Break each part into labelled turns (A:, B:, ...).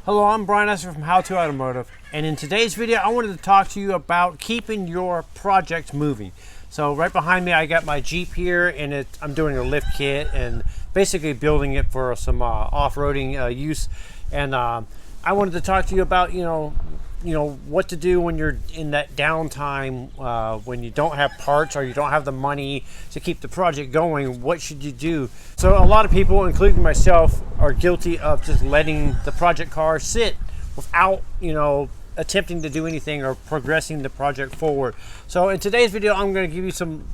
A: Hello, I'm Brian Esser from How to Automotive, and in today's video I wanted to talk to you about keeping your projects moving. So right behind me I got my Jeep here, and I'm doing a lift kit and basically building it for some off-roading use. And I wanted to talk to you about what to do when you're in that downtime, when you don't have parts or you don't have the money to keep the project going. What should you do? So a lot of people, including myself, are guilty of just letting the project car sit without attempting to do anything or progressing the project forward. So in today's video I'm going to give you some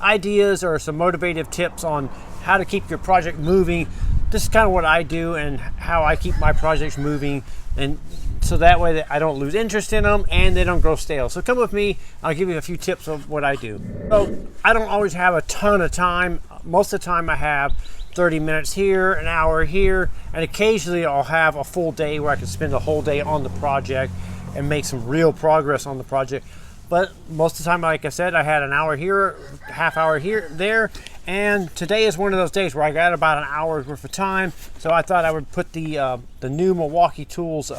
A: ideas or some motivative tips on how to keep your project moving. This is kind of what I do and how I keep my projects moving, and so that way that I don't lose interest in them and they don't grow stale. So come with me, I'll give you a few tips of what I do. So I don't always have a ton of time. Most of the time I have 30 minutes here, an hour here, and occasionally I'll have a full day where I can spend a whole day on the project and make some real progress on the project. But most of the time, like I said, I had an hour here, half hour here, there, and today is one of those days where I got about an hour's worth of time. So I thought I would put the new Milwaukee Tools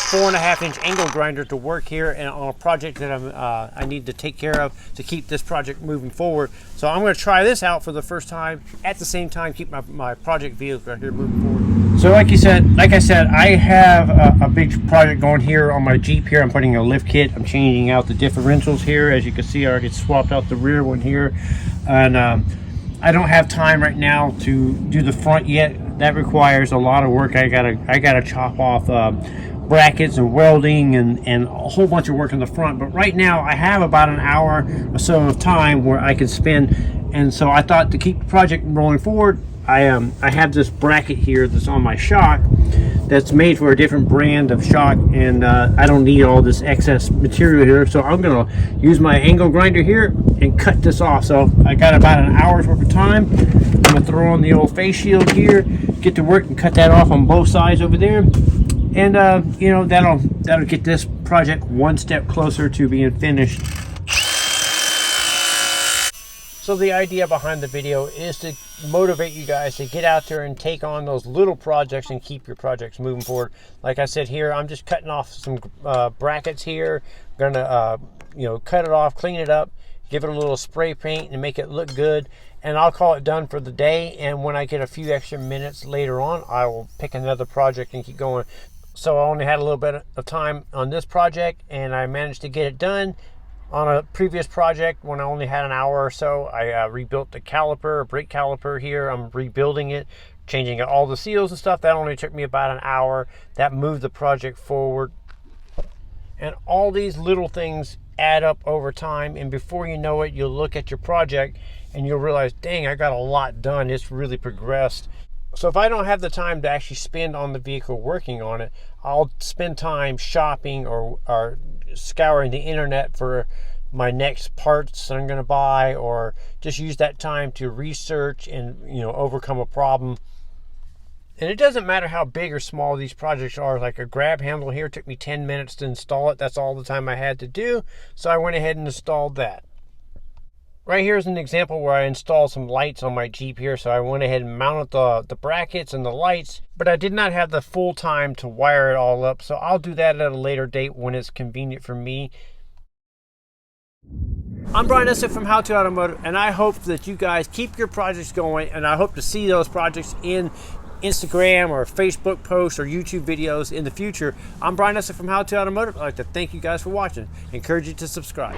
A: 4.5-inch angle grinder to work here and on a project that I need to take care of to keep this project moving forward. So I'm going to try this out for the first time, at the same time keep my project vehicle right here moving forward. So like I said, I have a big project going here on my Jeep here. I'm putting a lift kit. I'm changing out the differentials here. As you can see, I already swapped out the rear one here, and I don't have time right now to do the front yet. That requires a lot of work. I gotta chop off brackets and welding and a whole bunch of work in the front. But right now I have about an hour or so of time where I can spend, and so I thought to keep the project rolling forward, I have this bracket here that's on my shock that's made for a different brand of shock, and I don't need all this excess material here, so I'm gonna use my angle grinder here and cut this off. So I got about an hour's worth of time. I'm gonna throw on the old face shield here, get to work and cut that off on both sides over there, and that'll get this project one step closer to being finished. So the idea behind the video is to motivate you guys to get out there and take on those little projects and keep your projects moving forward. Like I said here, I'm just cutting off some brackets here. I'm gonna cut it off, clean it up, give it a little spray paint and make it look good, and I'll call it done for the day. And when I get a few extra minutes later on, I will pick another project and keep going. So I only had a little bit of time on this project, and I managed to get it done. On a previous project, when I only had an hour or so, I rebuilt the caliper, brake caliper here. I'm rebuilding it, changing all the seals and stuff. That only took me about an hour. That moved the project forward. And all these little things add up over time, and before you know it, you'll look at your project and you'll realize, dang, I got a lot done. It's really progressed. So if I don't have the time to actually spend on the vehicle working on it, I'll spend time shopping or scouring the internet for my next parts that I'm going to buy, or just use that time to research and overcome a problem. And it doesn't matter how big or small these projects are. Like a grab handle here took me 10 minutes to install it. That's all the time I had to do, so I went ahead and installed that. Right here is an example where I installed some lights on my Jeep here. So I went ahead and mounted the brackets and the lights, but I did not have the full time to wire it all up. So I'll do that at a later date when it's convenient for me. I'm Brian Esser from How to Automotive, and I hope that you guys keep your projects going, and I hope to see those projects in Instagram or Facebook posts or YouTube videos in the future. I'm Brian Esser from How to Automotive. I'd like to thank you guys for watching. Encourage you to subscribe.